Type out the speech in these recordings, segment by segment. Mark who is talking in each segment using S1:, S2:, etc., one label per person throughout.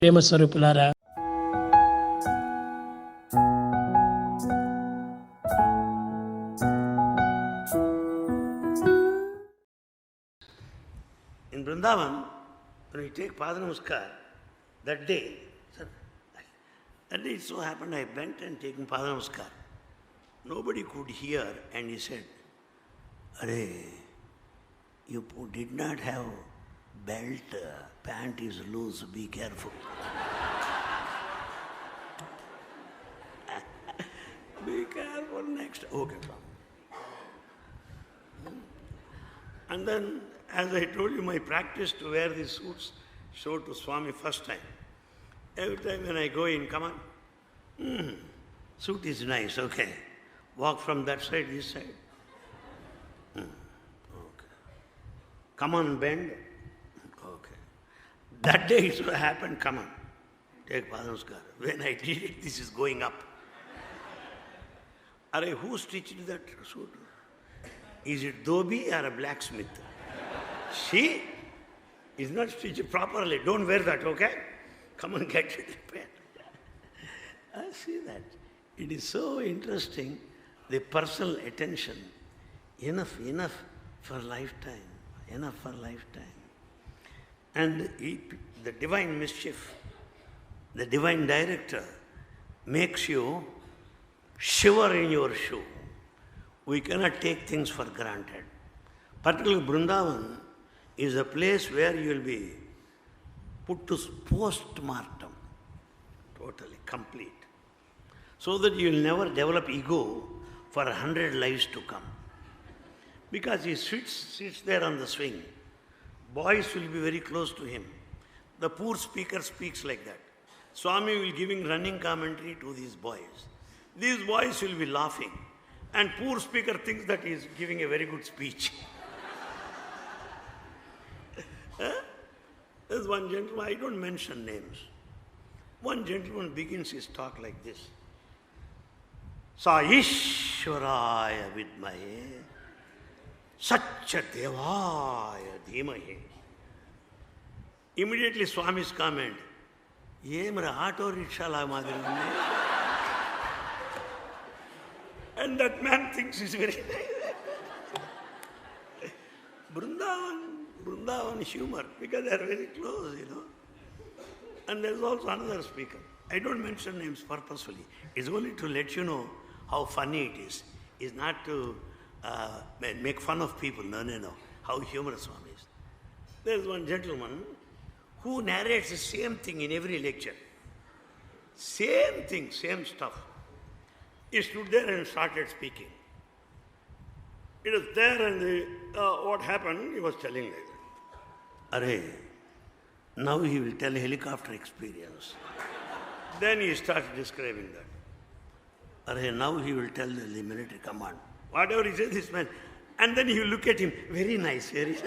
S1: ప్రేమ స్వరూపులారా,
S2: in Vrindavan, when we take Pada Namaskar, that day it so happened I went and taken Pada Namaskar. Nobody could hear, and he said, "Arey, you did not have belt, pant is loose, be careful." Be careful next. Okay, fine. And then, as I told you, my practice to wear these suits showed to Swami first time. Every time when I go in, come on, suit is nice, okay. Walk from that side, this side. Okay. Come on, bend. Okay. That day it so happened, come on, take Pada Namaskar. When I did it, this is going up. Arey, who stitched that suit? Is it Dhobi or a blacksmith? She is not stitched properly. Don't wear that, okay? Come and get it repaired. I see that. It is so interesting, the personal attention. Enough for lifetime. Enough for lifetime. And the divine mischief, the divine director makes you shiver in your shoe. We cannot take things for granted. Particularly Vrindavan is a place where you will be put to post-mortem, totally complete, so that you will never develop ego for 100 lives to come. Because he sits there on the swing. Boys will be very close to him. The poor speaker speaks like that. Swami will giving running commentary to these boys. These boys will be laughing. And poor speaker thinks that he is giving a very good speech. There's one gentleman, I don't mention names. One gentleman begins his talk like this. Sa Ishwaraya vidmahe, Satya Devaya dhimahe. Immediately Swami's comment, Yemra auto rickshaw la madiri undi. And that man thinks he's very nice. Vrindavan humor, because they are very close, And there's also another speaker. I don't mention names purposefully. It's only to let you know how funny it is. It's not to make fun of people. No. How humorous one is. There's one gentleman who narrates the same thing in every lecture. Same thing, same stuff. He stood there and started speaking. It was there, and what happened, he was telling like that. Arey, now he will tell helicopter experience. Then he started describing that. Arey, now he will tell the military command. Whatever he says, this man. And then he will look at him, very nice, very nice.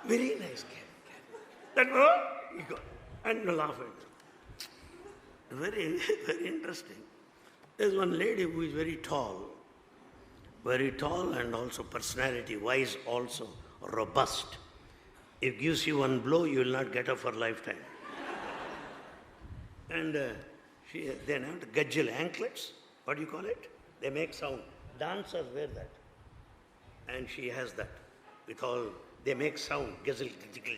S2: Very nice. That was, he got, and laugh at him. Very, very interesting. There's one lady who is very tall and also personality, wise also, robust. If gives you one blow, you will not get up for lifetime. And they have gajjal anklets, what do you call it? They make sound. Dancers wear that. And she has that. With all, they make sound, gazelle, jiggle.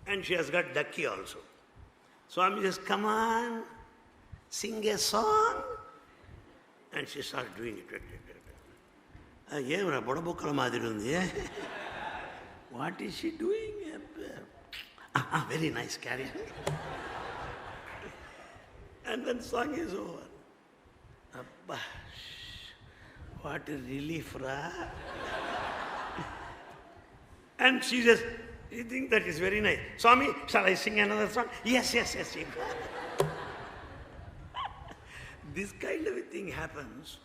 S2: And she has got ducky also. Swami says, come on, sing a song. And she starts doing it. What is she doing? Very nice, carry. And then song is over. Abba, what a relief, ra. And she says, you think that is very nice. Swami, shall I sing another song? Yes. This kind of a thing happens,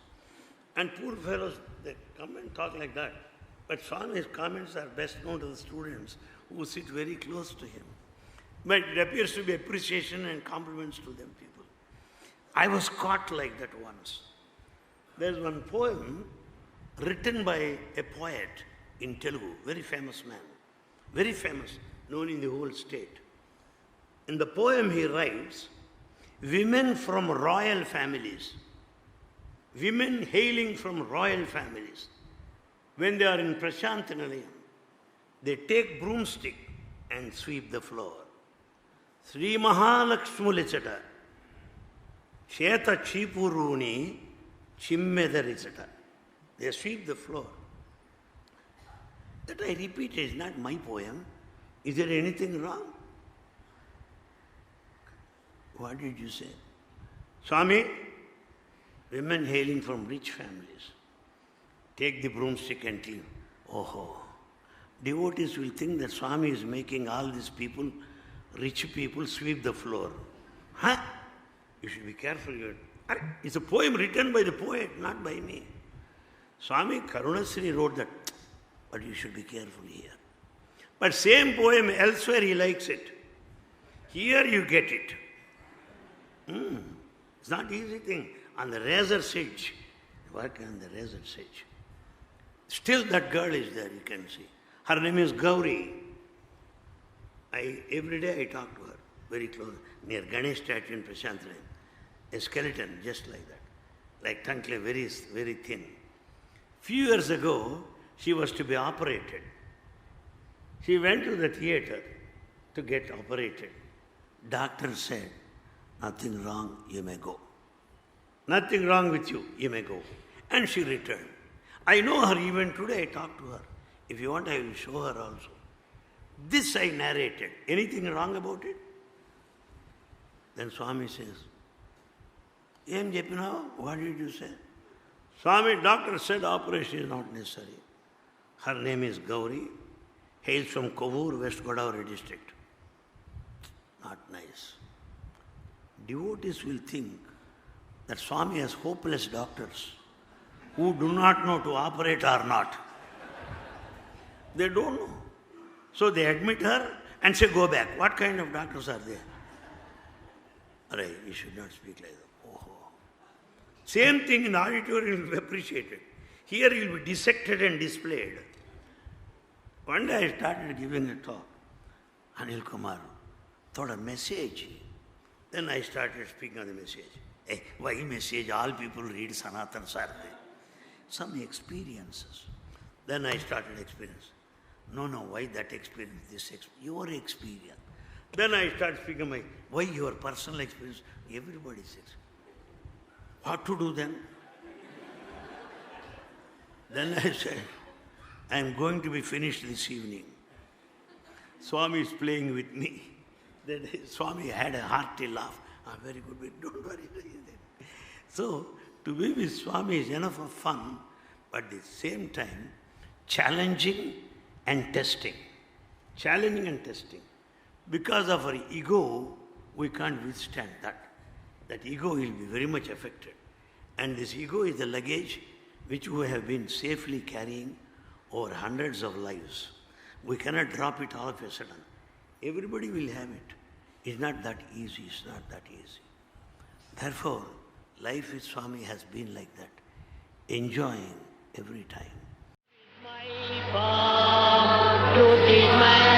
S2: and poor fellows, they come and talk like that. But Swami's comments are best known to the students who sit very close to him. But it appears to be appreciation and compliments to them people. I was caught like that once. There's one poem written by a poet in Telugu, very famous man. very famous, known in the whole state. In the poem he writes, women from royal families, women hailing from royal families, when they are in Prashant Nilayam, they take broomstick and sweep the floor. Sri Mahalakshmulichata, Sheta Chipuruni, Chimmedarichata. They sweep the floor. That I repeat is not my poem. Is there anything wrong? What did you say? Swami, women hailing from rich families, take the broomstick and clean. Oh, devotees will think that Swami is making all these people, rich people, sweep the floor. Huh? You should be careful. It's a poem written by the poet, not by me. Swami Karunasri wrote that, but you should be careful here. But same poem, elsewhere he likes it. Here you get it. It's not easy thing. On the razor's edge, work on the razor's edge. Still that girl is there, you can see. Her name is Gauri. Every day I talk to her, very close, near Ganesh statue in Prashant Nilayam. A skeleton, just like that. Like Tankle, very, very thin. Few years ago, she was to be operated. She went to the theater to get operated. Doctor said, nothing wrong, you may go. Nothing wrong with you, you may go. And she returned. I know her even today, I talked to her. If you want, I will show her also. This I narrated. Anything wrong about it? Then Swami says, Em Jepina, what did you say? Swami, doctor said operation is not necessary. Her name is Gauri, hails from Kovur, West Godavari district. Not nice. Devotees will think that Swami has hopeless doctors who do not know to operate or not. They don't know. So they admit her and say, go back. What kind of doctors are there? Right, you should not speak like that. Oh. Same thing in auditorium will be appreciated. Here you will be dissected and displayed. One day I started giving a talk. Anil Kumar, thought a message. Then I started speaking on the message. Hey, why message? All people read Sanatana Sarthi. Some experiences. Then I started experience. No, why that experience? Your experience. Then I started speaking why your personal experience? Everybody's experience. What to do then? Then I said, I am going to be finished this evening. Swami is playing with me. Then Swami had a hearty laugh. Very good, don't worry. So, to be with Swami is enough of fun, but at the same time, challenging and testing. Challenging and testing. Because of our ego, we can't withstand that. That ego will be very much affected. And this ego is the luggage which we have been safely carrying over hundreds of lives. We cannot drop it all of a sudden. Everybody will have it. It's not that easy. It's not that easy. Therefore, life with Swami has been like that. Enjoying every time. My path, to teach my